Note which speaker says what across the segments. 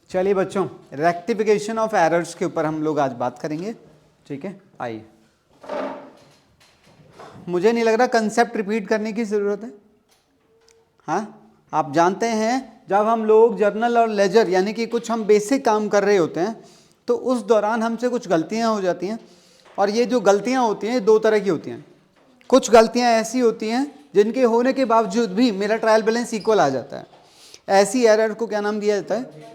Speaker 1: चलिए बच्चों, rectification of errors के ऊपर हम लोग आज बात करेंगे। ठीक है, आइए। मुझे नहीं लग रहा कंसेप्ट रिपीट करने की ज़रूरत है। हाँ, आप जानते हैं जब हम लोग जर्नल और लेजर यानी कि कुछ हम बेसिक काम कर रहे होते हैं तो उस दौरान हमसे कुछ गलतियां हो जाती हैं। और ये जो गलतियां होती हैं दो तरह की होती हैं। कुछ गलतियां ऐसी होती हैं जिनके होने के बावजूद भी मेरा ट्रायल बैलेंस इक्वल आ जाता है। ऐसी एरर को क्या नाम दिया जाता है?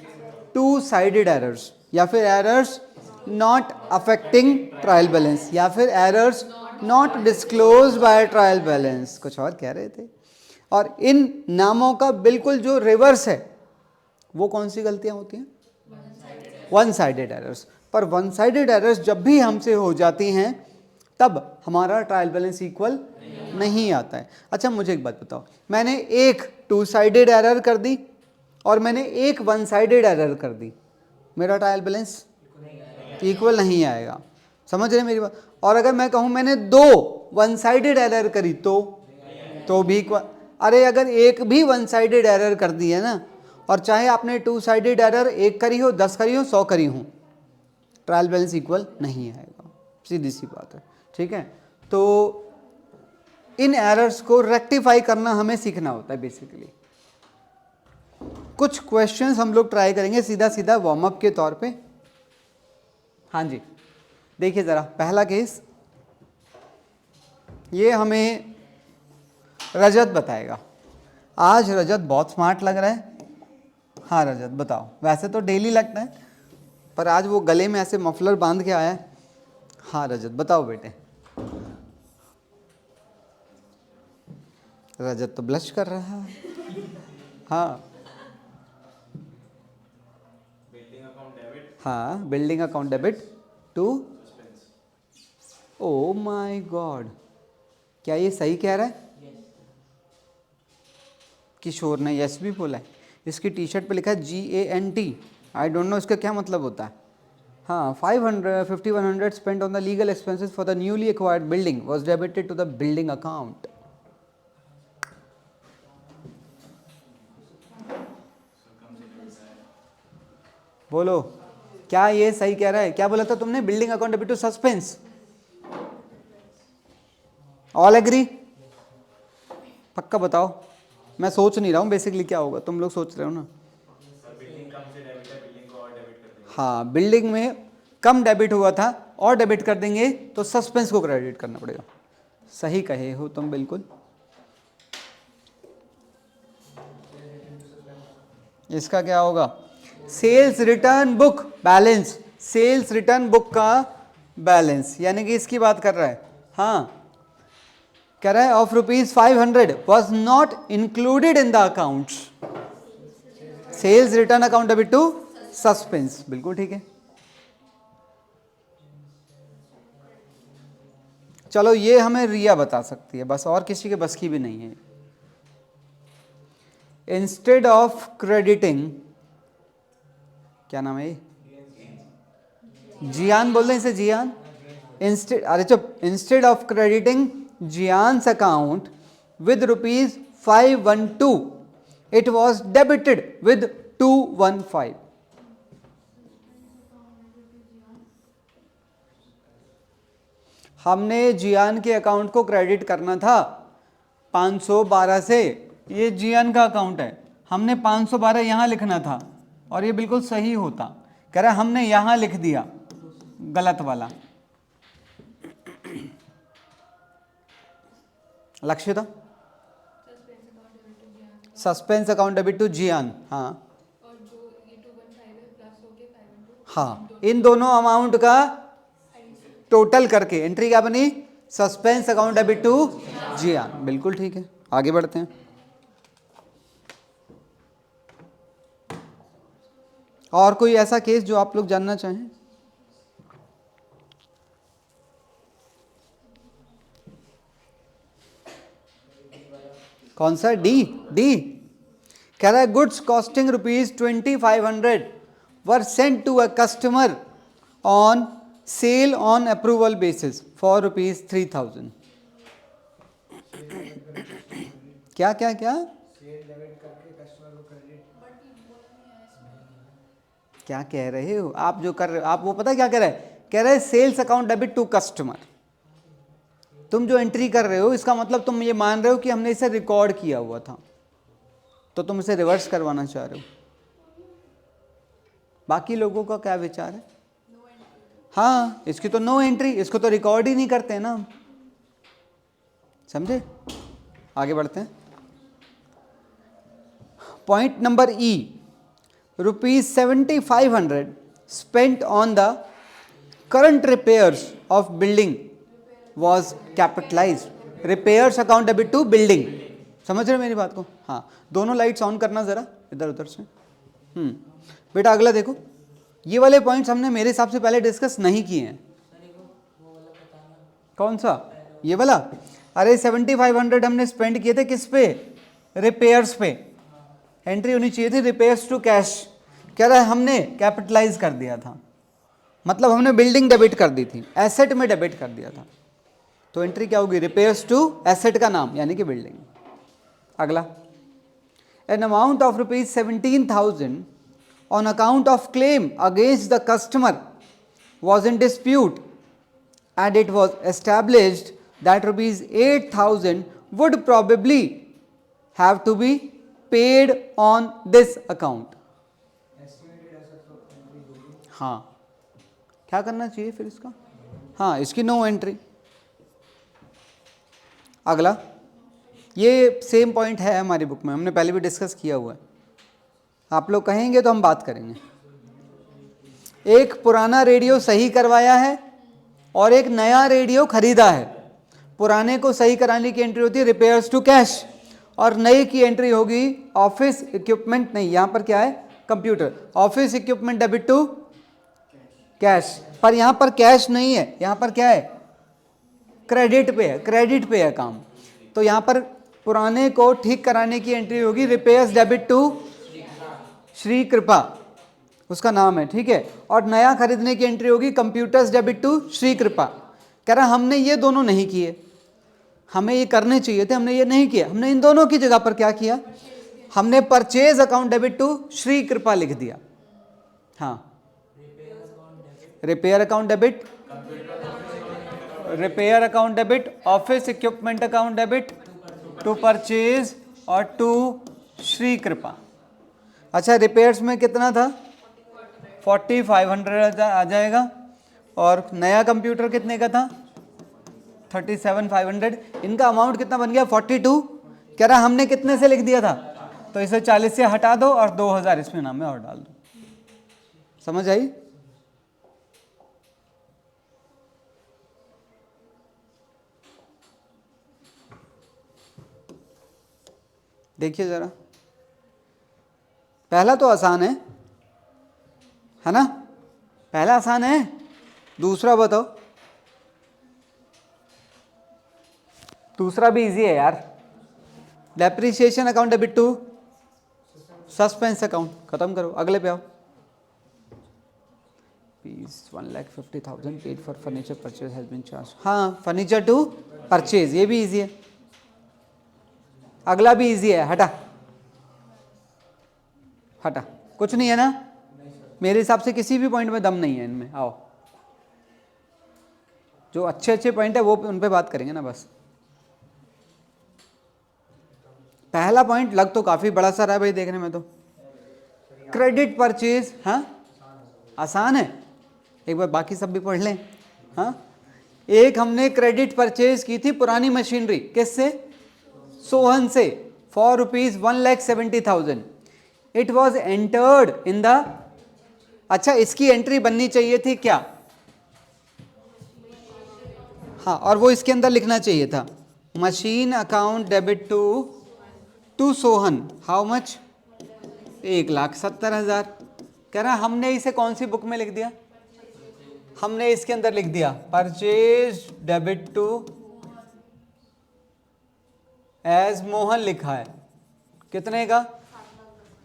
Speaker 1: टू साइडेड एरर्स, या फिर errors not affecting trial balance, या फिर errors not disclose by trial balance. कुछ और कह रहे थे। और इन नामों का बिल्कुल जो रिवर्स है वो कौन सी गलतियां होती हैं? One sided errors. पर वन साइडेड एरर्स जब भी हमसे हो जाती हैं तब हमारा ट्रायल बैलेंस इक्वल नहीं आता है। अच्छा मुझे एक बात बताओ, मैंने एक टू साइडेड एरर कर दी और मैंने एक वन साइडेड एरर कर दी, मेरा ट्रायल बैलेंस इक्वल नहीं आएगा। समझ रहे मेरी बात? और अगर मैं कहूं मैंने दो वन साइडेड एरर करी तो भी इक्वल। अरे अगर एक भी वन साइडेड एरर कर दी है ना, और चाहे आपने टू साइडेड एरर एक करी हो, 10 करी हो, 100 करी हो, ट्रायल बैलेंस इक्वल नहीं आएगा। सीधी सी बात है। ठीक है, तो इन एरर्स को रेक्टिफाई करना हमें सीखना होता है बेसिकली। कुछ क्वेश्चंस हम लोग ट्राई करेंगे सीधा सीधा वार्म अप के तौर पे। हाँ जी, देखिए ज़रा पहला केस, ये हमें रजत बताएगा। आज रजत बहुत स्मार्ट लग रहा है। हाँ रजत बताओ, वैसे तो डेली लगता है पर आज वो गले में ऐसे मफलर बांध के आया है। हाँ रजत बताओ बेटे। रजत तो ब्लश कर रहा है। हाँ हाँ, building account debit to, oh my god, क्या ये सही कह रहा है? किशोर ने यस भी बोला है। इसकी टी शर्ट पे लिखा है GANT। आई डोंट नो इसका क्या मतलब होता है। हाँ, 5100 spent on the legal expenses for the newly acquired building was debited to the building account. बोलो क्या ये सही कह रहा है? क्या बोला था तुमने? Building account debit to suspense. All agree? पक्का बताओ। मैं सोच नहीं रहा हूँ बेसिकली क्या होगा, तुम लोग सोच रहे हो ना। हाँ, बिल्डिंग में कम डेबिट हुआ था और डेबिट कर देंगे तो सस्पेंस को क्रेडिट करना पड़ेगा। सही कहे हो तुम बिल्कुल। इसका क्या होगा? Sales return book balance, sales return book का बैलेंस, यानी कि इसकी बात कर रहा है। हाँ, कह रहा है off ₹500 was not included in the account. Sales return account debit to suspense, बिल्कुल ठीक है। चलो ये हमें रिया बता सकती है बस, और किसी के बस की भी नहीं है। इंस्टेड ऑफ क्रेडिटिंग, क्या नाम है? जियान बोल रहे हैं इसे, जियान। इंस्टेड, अरे चुप, instead of crediting Gian's account with ₹512 it was debited with 215। हमने जियान के अकाउंट को क्रेडिट करना था 512 से। ये जियान का अकाउंट है, हमने 512 यहाँ लिखना था और ये बिल्कुल सही होता। कह रहा है हमने यहाँ लिख दिया गलत वाला। लक्ष्य था सस्पेंस अकाउंट डेबिट टू जियान। हाँ हाँ, इन दोनों अमाउंट का टोटल करके एंट्री क्या बनी? सस्पेंस अकाउंट डेबिट टू जियान। बिल्कुल ठीक है, आगे बढ़ते हैं। और कोई ऐसा केस जो आप लोग जानना चाहें? कौन सा? डी। डी कह रहा है goods costing ₹2500 were sent to a customer on sale on approval basis for ₹3000। क्या क्या क्या? क्या कह रहे हो आप? जो कर रहे हो आप, वो पता क्या कह रहे हैं? कह रहे हैं sales account debit to customer. तुम जो एंट्री कर रहे हो इसका मतलब तुम ये मान रहे हो कि हमने इसे रिकॉर्ड किया हुआ था, तो तुम इसे रिवर्स करवाना चाह रहे हो। बाकी लोगों का क्या विचार है? हाँ, इसकी तो नो एंट्री, इसको तो रिकॉर्ड ही नहीं करते ना हम, समझे? आगे बढ़ते हैं। Point number E, ₹7500 spent on the current repairs of building was capitalized. repairs account debit to building. समझ रहे हो मेरी बात को? हाँ, दोनों लाइट्स ऑन करना जरा इधर उधर से। बेटा अगला देखो, ये वाले पॉइंट्स हमने मेरे हिसाब से पहले डिस्कस नहीं किए हैं। कौन सा? ये वाला? अरे 7500 हमने स्पेंड किए थे किस पे? रिपेयर्स पे। एंट्री होनी चाहिए थी रिपेयर्स टू कैश। कह रहा है हमने कैपिटलाइज कर दिया था, मतलब हमने बिल्डिंग डेबिट कर दी थी, एसेट में डेबिट कर दिया था, तो एंट्री क्या होगी? रिपेयर्स टू एसेट का नाम यानी कि बिल्डिंग। अगला, N amount of ₹17,000 on account of claim against the customer was in dispute and it was established that ₹8,000 would probably have to be paid on this account. हाँ, क्या करना चाहिए फिर इसका? हाँ, इसकी नो एंट्री। अगला, ये सेम पॉइंट है हमारी बुक में, हमने पहले भी डिस्कस किया हुआ है, आप लोग कहेंगे तो हम बात करेंगे। एक पुराना रेडियो सही करवाया है और एक नया रेडियो खरीदा है। पुराने को सही कराने की एंट्री होती है रिपेयर्स टू कैश, और नए की एंट्री होगी ऑफिस इक्विपमेंट, नहीं यहाँ पर क्या है? Computer. Office equipment debit to cash, पर यहाँ पर कैश नहीं है, यहाँ पर क्या है? क्रेडिट पे है, क्रेडिट पे है काम। तो यहाँ पर पुराने को ठीक कराने की एंट्री होगी रिपेयर्स डेबिट टू श्री कृपा, उसका नाम है, ठीक है। और नया खरीदने की एंट्री होगी कंप्यूटर्स डेबिट टू श्री कृपा। कह रहा हमने ये दोनों नहीं किए, हमें ये करने चाहिए थे, हमने ये नहीं किया। हमने इन दोनों की जगह पर क्या किया? हमने purchase account debit to Shri Kripa लिख दिया। हाँ, repair account debit, repair account debit, office equipment account debit to purchase और टू श्री कृपा। अच्छा, रिपेयर्स में कितना था? 4500 आ जाएगा, और नया कंप्यूटर कितने का था? 37,500। इनका अमाउंट कितना बन गया? 42। कह रहा हमने कितने से लिख दिया था, तो इसे 40 से हटा दो और 2000 इसमें नाम में और डाल दो। समझ आई? देखिए जरा, पहला तो आसान है ना? पहला आसान है, दूसरा बताओ। दूसरा भी इजी है यार। Depreciation account debit to suspense account, खत्म करो, अगले पे आओ। 1,50,000 paid for furniture purchase has been charge. हाँ, फर्नीचर टू परचेज, ये भी इजी है। अगला भी इजी है, हटा हटा, कुछ नहीं है ना? मेरे हिसाब से किसी भी पॉइंट में दम नहीं है इनमें। आओ, जो अच्छे अच्छे पॉइंट है वो उन पे बात करेंगे ना बस। पहला पॉइंट लग तो काफी बड़ा सा रहा है भाई देखने में तो, क्रेडिट परचेज। हाँ, आसान है, एक बार बाकी सब भी पढ़ लें। हाँ, एक हमने क्रेडिट परचेज की थी पुरानी मशीनरी, किससे? सोहन से, for ₹1,70,000। It was entered in the, अच्छा इसकी एंट्री बननी चाहिए थी क्या? हाँ, और वो इसके अंदर लिखना चाहिए था machine account debit to Sohan, how much? 1,70,000। कह रहा हमने इसे कौन सी बुक में लिख दिया? हमने इसके अंदर लिख दिया purchase debit to as Mohan लिखा है, कितने का?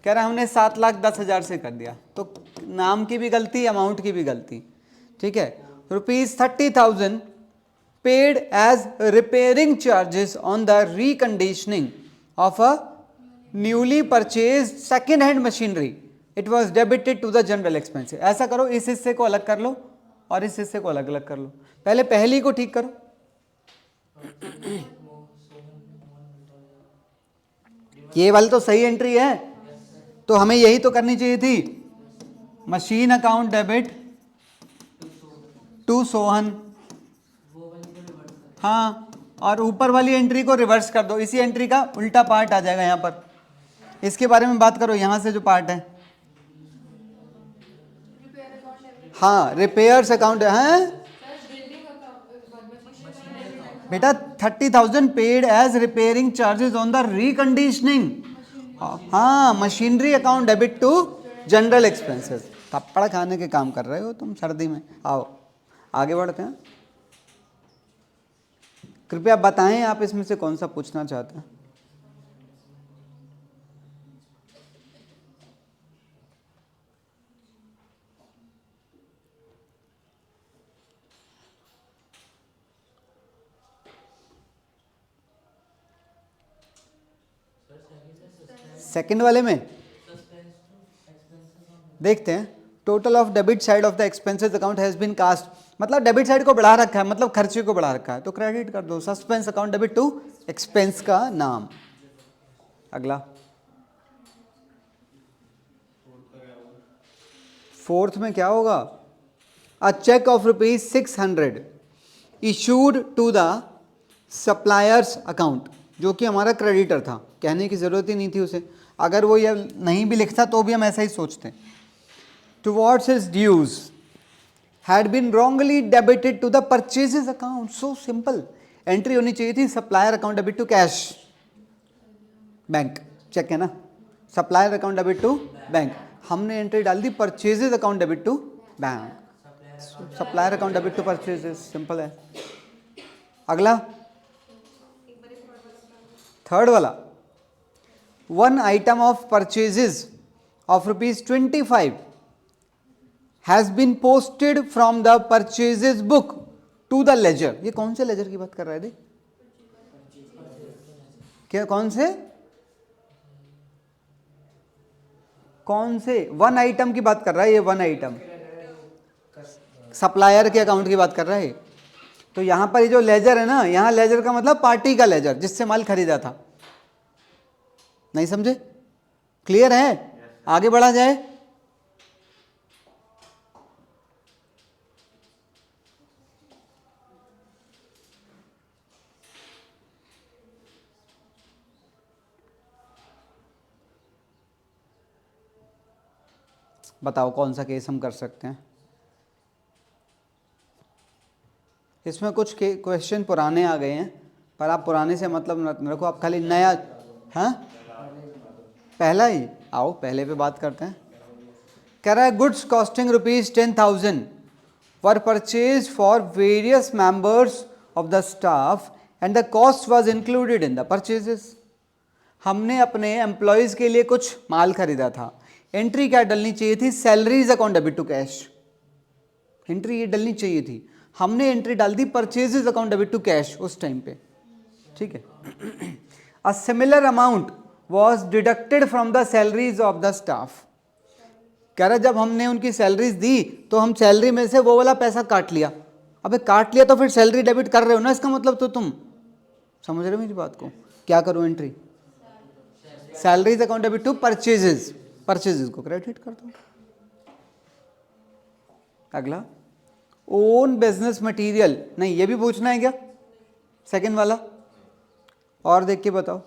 Speaker 1: कह रहा हमने 7,10,000 से कर दिया, तो नाम की भी गलती, अमाउंट की भी गलती, ठीक है। ₹30,000 paid as repairing charges on the reconditioning of a newly purchase second hand machinery it was debited to the general expenses. ऐसा करो, इस हिस्से को अलग कर लो और इस हिस्से को अलग अलग कर लो। पहले पहली को ठीक करो। ये वाली तो सही एंट्री है, तो हमें यही तो करनी चाहिए थी। Machine account debit to Sohan, हाँ, और ऊपर वाली एंट्री को रिवर्स कर दो, इसी एंट्री का उल्टा पार्ट आ जाएगा यहाँ पर। इसके बारे में बात करो, यहाँ से जो पार्ट है, हाँ, रिपेयर्स अकाउंट है बेटा। 30,000 paid as repairing charges on the reconditioning, हाँ, machinery account debit to general expenses. थप्पड़ खाने के काम कर रहे हो तुम सर्दी में। आओ आगे बढ़ते हैं। कृपया बताएं आप इसमें से कौन सा पूछना चाहते हैं। सेकंड वाले में देखते हैं। Total of debit side of the expenses account has been cast, मतलब डेबिट साइड को बढ़ा रखा है, मतलब खर्चे को बढ़ा रखा है, तो क्रेडिट कर दो। Suspense account debit to expense का नाम। अगला फोर्थ में क्या होगा? A cheque of ₹600 issued to the suppliers account, जो कि हमारा क्रेडिटर था, कहने की जरूरत ही नहीं थी उसे। अगर वो ये नहीं भी लिखता तो भी हम ऐसा ही सोचते। Towards his dues had been wrongly debited to the purchases account. So simple, entry होनी चाहिए थी supplier account debit to cash bank, cheque है ना, supplier account debit to bank. हमने एंट्री डाल दी purchases account debit to bank, supplier account debit to purchases, simple है। अगला थर्ड वाला, one item of purchases of ₹25 has been posted from the purchases book to the laser. ये कौन से laser की बात कर रहा है देख? क्या कौन से वन आइटम की बात कर रहा है? ये वन आइटम सप्लायर के अकाउंट की बात कर रहा है। तो यहां पर ये जो लेजर है ना, यहां लेजर का मतलब पार्टी का लेजर, जिससे माल खरीदा था। नहीं समझे? क्लियर है? आगे बढ़ा जाए। बताओ कौन सा केस हम कर सकते हैं। इसमें कुछ क्वेश्चन पुराने आ गए हैं, पर आप पुराने से मतलब न रखो, आप खाली नया। हाँ, पहला ही आओ, पहले पे बात करते हैं। कह रहा है goods costing ₹10,000 were purchase for various members of the staff and the cost was included in the purchases. हमने अपने एम्प्लॉयज़ के लिए कुछ माल खरीदा था। एंट्री क्या डलनी चाहिए थी? Salaries account debit to cash. Entry ये डलनी चाहिए थी, हमने एंट्री डाल दी purchases account debit to cash उस टाइम पे, ठीक है। A similar amount was deducted from the salaries of the staff. कह रहा जब हमने उनकी सैलरीज दी तो हम सैलरी में से वो वाला पैसा काट लिया। अबे काट लिया तो फिर सैलरी डेबिट कर रहे हो ना, इसका मतलब तो तुम समझ रहे हो मेरी बात को। क्या करूँ entry? Salaries account debit to purchases, purchases को क्रेडिट कर दो। अगला ओन बिजनेस मटेरियल, नहीं ये भी पूछना है क्या? सेकंड वाला और देख के बताओ।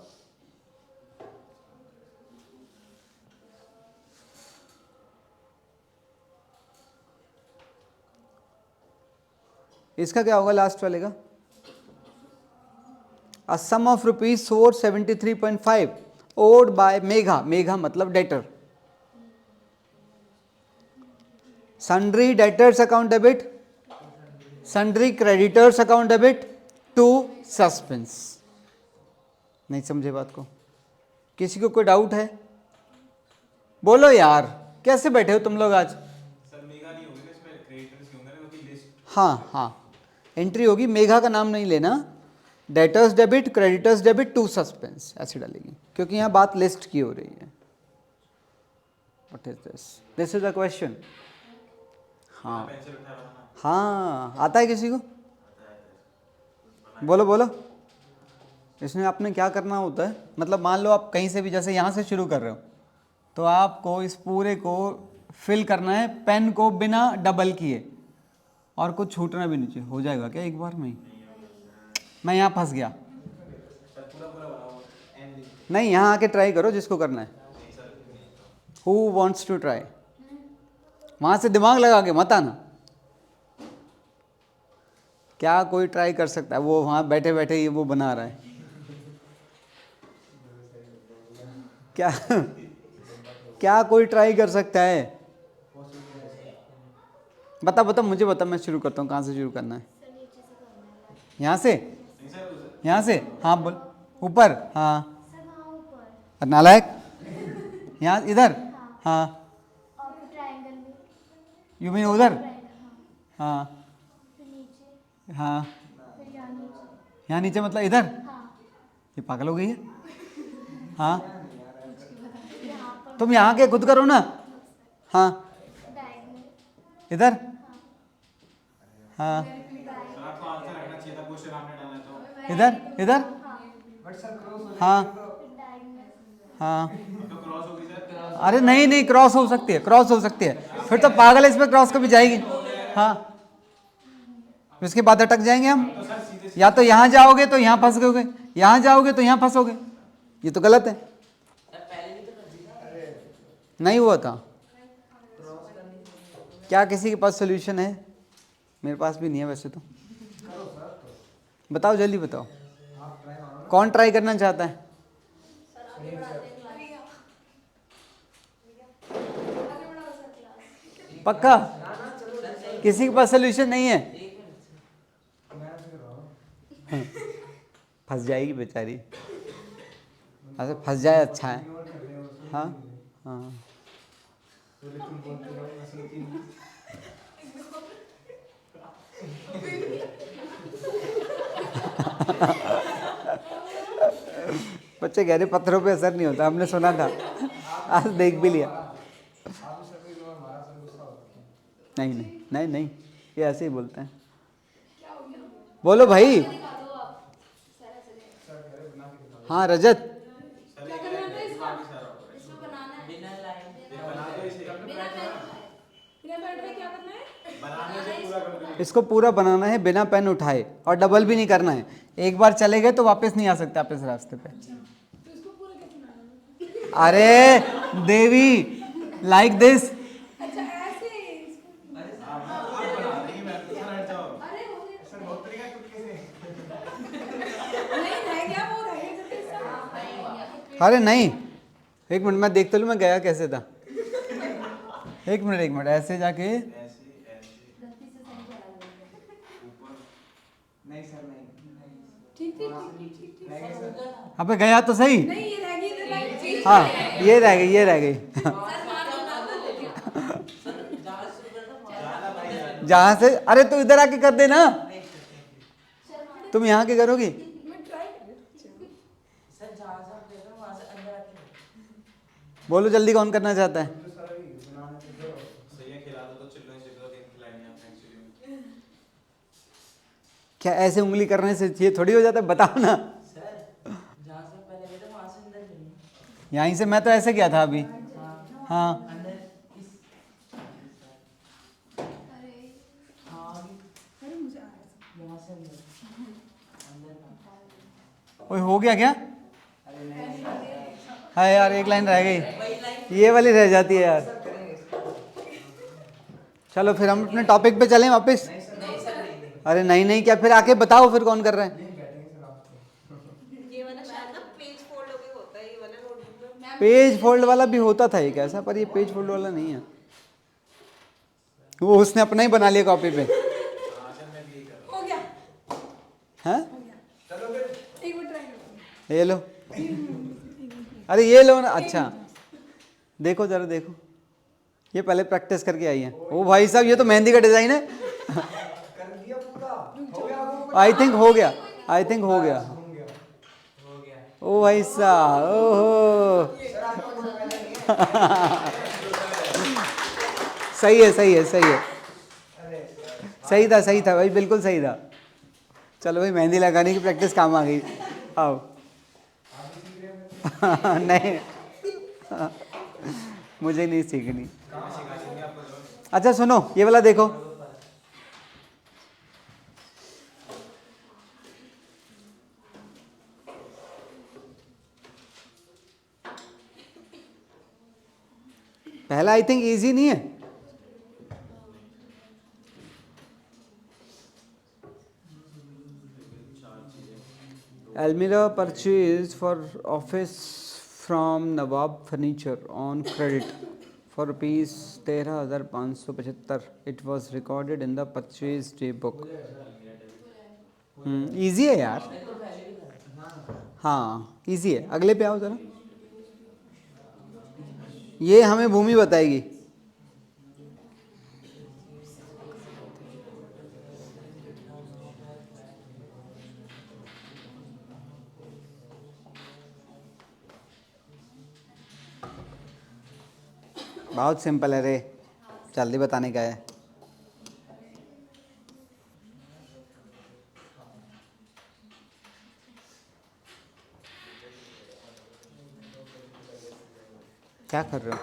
Speaker 1: इसका क्या होगा लास्ट वाले का? A sum of ₹473.5 owed by Megha, Megha मतलब debtor. Sundry debtors account debit, sundry creditors account debit to suspense. नहीं समझे बात को? किसी को कोई डाउट है? बोलो यार, कैसे बैठे हो तुम लोग आज?
Speaker 2: सर मेगा नहीं होगी, इसमें क्रेडिटर्स होंगे ना, क्योंकि लिस्ट।
Speaker 1: हाँ हाँ, एंट्री होगी, मेघा का नाम नहीं लेना, debtors debit, creditors debit to suspense ऐसे डालेगी, क्योंकि यहाँ बात लिस्ट की हो रही है। What is this is the question. हाँ
Speaker 2: पेंसिल उठाया बनाना
Speaker 1: हाँ, आता है किसी को? बोलो बोलो। इसमें आपने क्या करना होता है, मतलब मान लो आप कहीं से भी, जैसे यहाँ से शुरू कर रहे हो, तो आपको इस पूरे को फिल करना है पेन को बिना डबल किए, और कुछ छूटना भी नहीं चाहिए। हो जाएगा क्या एक बार में ही? मैं यहाँ फंस गया।
Speaker 2: सर पूरा पूरा बनाओ एंड लिख
Speaker 1: नहीं, यहाँ आके ट्राई करो जिसको करना है।
Speaker 2: नहीं सर नहीं
Speaker 1: हु वॉन्ट्स टू ट्राई? वहाँ से दिमाग लगा के मत आना। क्या कोई ट्राई कर सकता है? वो वहाँ बैठे बैठे ही वो बना रहा है क्या? क्या कोई ट्राई कर सकता है? बता बता, मुझे बता, मैं शुरू करता हूँ। कहाँ से शुरू करना है? यहाँ से?
Speaker 2: नहीं सर उधर
Speaker 1: यहाँ से? हाँ बोल। ऊपर? हाँ। नालायक। यहाँ इधर? हाँ। यू मीन उधर? हाँ हाँ। यहाँ नीचे मतलब इधर? ये पागल हो गई है। हाँ तुम यहाँ के खुद करो ना। हाँ इधर? हाँ
Speaker 2: सर आपको आंसर रखना चाहिए था, क्वेश्चन आपने डाला तो
Speaker 1: इधर? इधर? हाँ हाँ।
Speaker 2: अब तो क्रॉस हो गई सर।
Speaker 1: अरे नहीं नहीं, क्रॉस हो सकती है, क्रॉस हो सकती है। फिर तो पागल है, इस पर क्रॉस कभी जाएगी? हाँ, इसके बाद अटक जाएंगे हम।
Speaker 2: तो सर सीधे
Speaker 1: या तो यहाँ जाओगे तो यहाँ फंस गए, यहाँ जाओगे तो यहाँ फंसोगे। ये तो गलत है। नहीं हुआ था क्या? किसी के पास सोल्यूशन है? मेरे पास भी नहीं है वैसे तो। बताओ जल्दी बताओ, कौन ट्राई करना चाहता है? पक्का? किसी के पास सोल्यूशन नहीं है? फंस जाएगी बेचारी। ऐसे फंस जाए अच्छा है। हाँ हाँ। बच्चे कह रहे पत्थरों पे असर नहीं होता, हमने सुना था, आज देख भी लिया। नहीं नहीं नहीं नहीं, ये ऐसे ही बोलते हैं। बोलो भाई। हाँ रजत, इसको पूरा बनाना है बिना पेन उठाए, और डबल भी नहीं करना है। एक बार चले गए तो वापस नहीं आ सकते आप इस रास्ते पे। अरे देवी, लाइक दिस। अरे नहीं, एक मिनट मैं देखता लूँ मैं गया कैसे था। एक मिनट, ऐसे जाके, अबे गया तो सही। हाँ ये रह गई जहाँ से, अरे तू इधर आके कर देना। तुम यहाँ के करोगी? बोलो जल्दी, कौन करना चाहता है?
Speaker 2: सही है, खिला दो तो चिल्ड्रंस डे पे तो गेम खिलाएंगे आपने एक्चुअली।
Speaker 1: क्या ऐसे उंगली करने से ये थोड़ी हो जाता है? बताओ ना। यहीं से मैं तो ऐसे किया था अभी। हाँ ओए हो गया क्या? हाँ यार एक लाइन रह गई, ये वाली रह जाती है यार। चलो फिर हम अपने टॉपिक पे चलें वापस। अरे नहीं नहीं, क्या फिर आके बताओ फिर कौन कर रहा है?
Speaker 3: ये वाला शायद ना पेज फोल्ड होके होता है, ये वाला नोटबुक में।
Speaker 1: पेज फोल्ड वाला भी होता था एक ऐसा, पर ये पेज फोल्ड वाला नहीं है। वो उसने अपना ही बना लिया कॉपी पे।
Speaker 3: हो गया,
Speaker 1: हैं?
Speaker 3: चलो फिर एक बार ट्राई करो।
Speaker 1: ये लो, अरे ये लो ना। अच्छा देखो जरा देखो, ये पहले प्रैक्टिस करके आई है। ओ भाई साहब, ये तो मेहंदी का डिजाइन है। आई थिंक हो गया, आई थिंक हो गया। ओ भाई साहब, ओहो। सही है, सही है, सही है, सही था भाई, बिल्कुल सही था। चलो भाई, मेहंदी लगाने की प्रैक्टिस काम आ गई। आओ। नहीं, मुझे नहीं सीखनी। अच्छा सुनो, ये वाला देखो। पहला आई थिंक इजी नहीं है। Almira purchased for office from Nawab Furniture on credit for rupees 13,575. It was recorded in the purchase day book. Easy है यार। हाँ इजी है। अगले पे आओ जरा, ये हमें भूमि बताएगी। बहुत सिंपल है रे, जल्दी बताने का है। क्या कर रहे हो?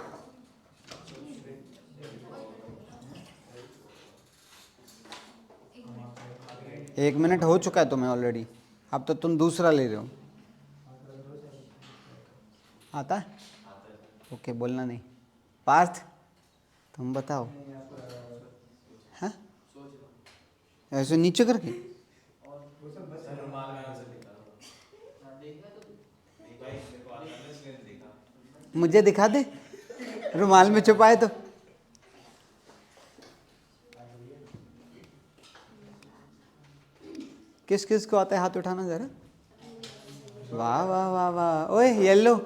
Speaker 1: एक मिनट हो चुका है तुम्हें ऑलरेडी, अब तो तुम दूसरा ले रहे हो। आता है? ओके, बोलना नहीं। पार्थ तुम बताओ। हाँ ऐसे नीचे करके
Speaker 2: रुमाल में आंसर लिखा नहीं भाई, मेरे को आता है इसलिए नहीं देखा।
Speaker 1: मुझे दिखा दे, रुमाल में छुपाए तो। किस किस को आता है हाथ उठाना जरा। वाह वाह वाह वाह। ओए येलो,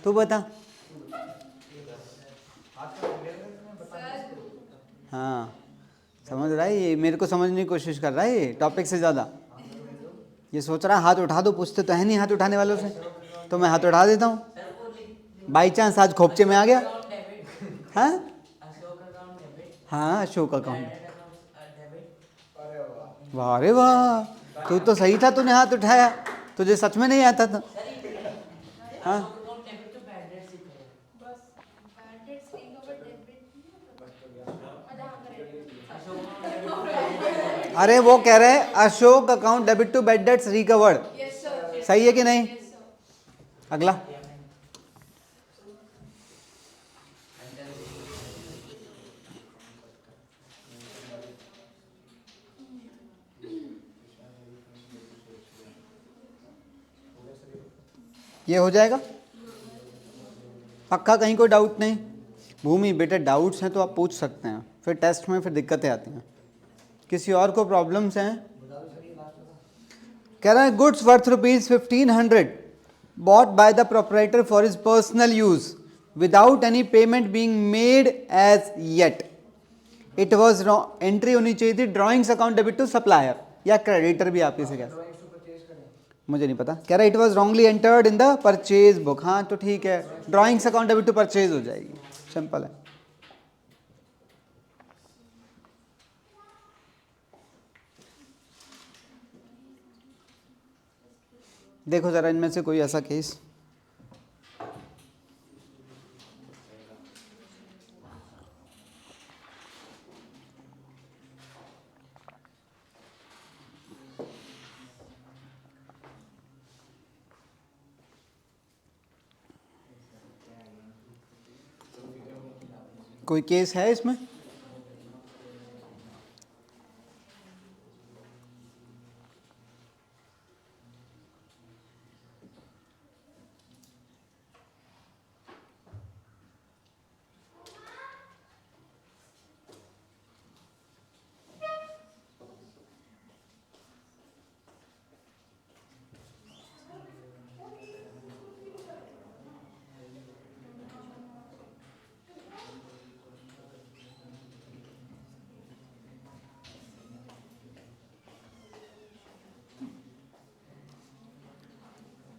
Speaker 1: तू बता। हाँ समझ रहा है ये, मेरे को समझने की कोशिश कर रहा है ये टॉपिक से ज़्यादा। ये सोच रहा है हाथ उठा दो, पूछते तो है नहीं हाथ उठाने वालों से, तो मैं हाथ उठा देता हूँ। बाई चांस आज खोपचे में आ गया। हाँ हाँ, अशोक अकाउंट। वाह रे वाह, तू तो सही था, तूने हाथ उठाया, तुझे सच में नहीं आता था। हाँ अरे वो कह रहे हैं Ashok account debit to bad debts recovered. सही है कि नहीं? अगला। ये हो जाएगा पक्का, कहीं कोई डाउट नहीं? भूमि बेटे डाउट्स हैं तो आप पूछ सकते हैं, फिर टेस्ट में फिर दिक्कतें आती हैं। किसी और को प्रॉब्लम्स हैं? कह रहा है goods worth ₹1500 bought by the proprietor for his personal use without any payment being made as yet. It was entry होनी चाहिए थी drawings account debit to supplier या क्रेडिटर भी आप इसे कह सकते, मुझे नहीं पता। कह रहा है it was wrongly entered in the purchase book. हाँ तो ठीक है, drawings account debit to purchase हो जाएगी, सिंपल है। देखो जरा इनमें से कोई ऐसा केस। कोई केस है इसमें?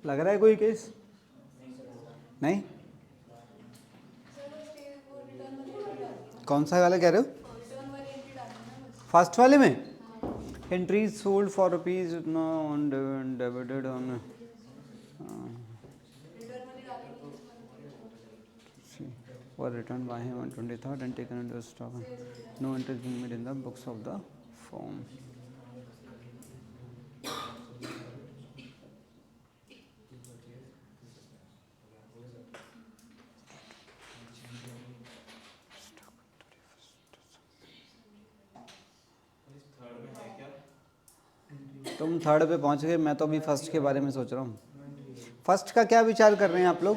Speaker 1: लग रहा है कोई केस? नहीं? कौन सा वाला कह रहे हो? फर्स्ट वाले में entries sold for rupees on debited on or returned by him on 23rd and taken into stock. No entry is being made in the books of the firm. तुम थर्ड पे पहुंच गए, मैं तो अभी फर्स्ट के बारे में सोच रहा हूँ। फर्स्ट का क्या विचार कर रहे हैं आप लोग?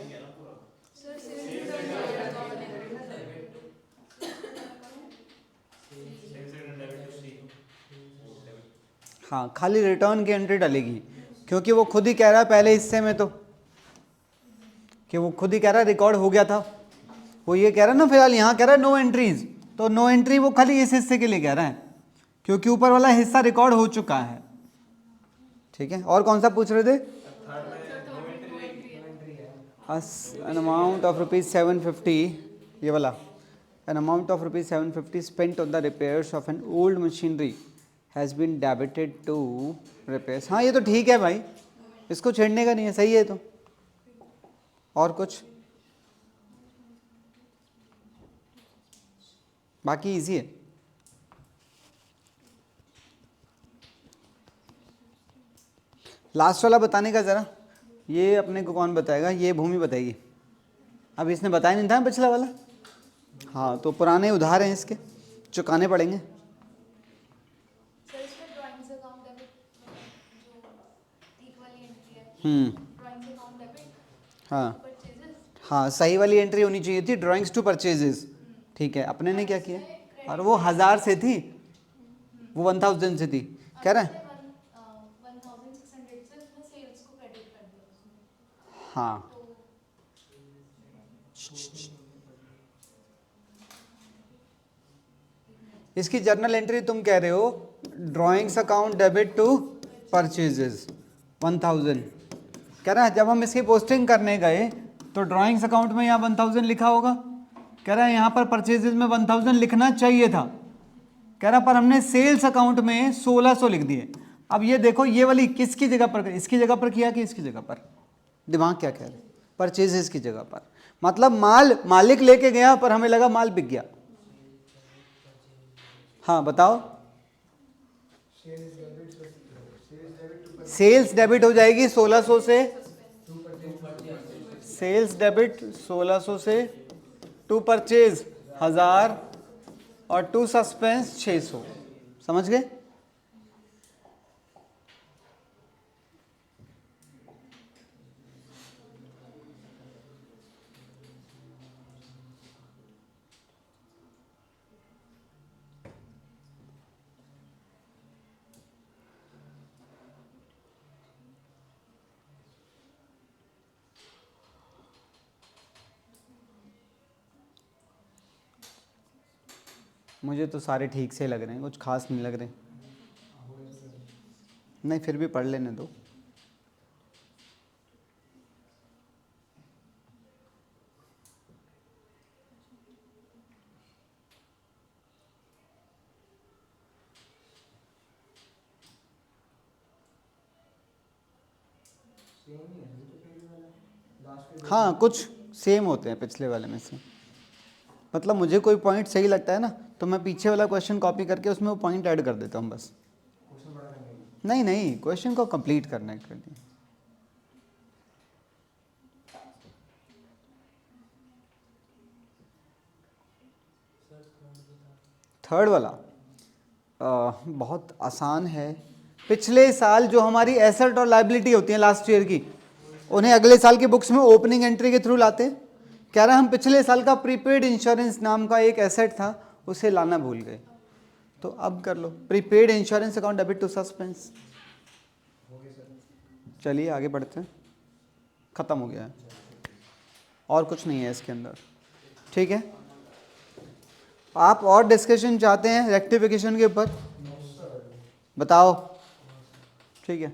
Speaker 1: हाँ, खाली रिटर्न की एंट्री डालेगी, क्योंकि वो खुद ही कह रहा है पहले हिस्से में तो कि वो खुद ही कह रहा है रिकॉर्ड हो गया था। वो ये कह रहा है ना, फिलहाल यहाँ कह रहा है नो एंट्रीज, तो नो एंट्री वो खाली इस हिस्से के लिए कह रहा है क्योंकि ऊपर वाला हिस्सा रिकॉर्ड हो चुका है। ठीक है, और कौन सा पूछ रहे थे? एन अमाउंट ऑफ रुपीज 750, ये वाला, an amount of rupees 750 spent on the repairs of an old machinery has been debited to repairs. हाँ, ये तो ठीक है भाई, इसको छेड़ने का नहीं है, सही है। तो और कुछ बाकी इजी है। लास्ट वाला बताने का ज़रा, ये अपने को कौन बताएगा? ये भूमि बताएगी। अब इसने बताया नहीं था पिछला वाला। हाँ, तो पुराने उधार हैं इसके, चुकाने पड़ेंगे। हाँ हाँ, सही वाली एंट्री होनी चाहिए थी, ड्राइंग्स टू परचेजेस। ठीक है, अपने ने क्या किया? और वो 1000 से थी, वो 1000 से थी, कह रहा है। हाँ, इसकी जर्नल एंट्री तुम कह रहे हो drawings account debit to purchases 1000। कह रहा है जब हम इसकी पोस्टिंग करने गए तो ड्राइंग्स अकाउंट में यहाँ 1000 लिखा होगा। कह रहा है यहाँ पर परचेजेस में 1000 लिखना चाहिए था। कह रहा पर हमने सेल्स अकाउंट में 1600 लिख दिए। अब ये देखो, ये वाली किसकी जगह पर, इसकी जगह पर किया कि इसकी जगह पर? दिमाग क्या कह रहे? परचेजेस की जगह पर। मतलब माल मालिक लेके गया पर हमें लगा माल बिक गया। हाँ बताओ। सेल्स डेबिट हो जाएगी 1600 से, सेल्स डेबिट 1600 से, टू परचेज 1000 और टू सस्पेंस 600। समझ गए? मुझे तो सारे ठीक से लग रहे हैं, कुछ खास नहीं लग रहे। नहीं, फिर भी पढ़ लेने दो। हाँ, कुछ सेम होते हैं पिछले वाले में से। मतलब मुझे कोई पॉइंट सही लगता है ना, तो मैं पीछे वाला क्वेश्चन कॉपी करके उसमें वो पॉइंट ऐड कर देता हूँ बस। नहीं नहीं, क्वेश्चन को कंप्लीट करने के लिए। थर्ड वाला बहुत आसान है। पिछले साल जो हमारी एसेट और लायबिलिटी होती है लास्ट ईयर की, उन्हें अगले साल की बुक्स में ओपनिंग एंट्री के थ्रू लाते हैं। कह रहा है हम पिछले साल का प्रीपेड इंश्योरेंस नाम का एक एसेट था, उसे लाना भूल गए। तो अब कर लो, prepaid insurance account debit to suspense. चलिए आगे बढ़ते हैं, ख़त्म हो गया है, और कुछ नहीं है इसके अंदर। ठीक है, आप और डिस्कशन चाहते हैं रेक्टिफिकेशन के ऊपर? बताओ। ठीक है।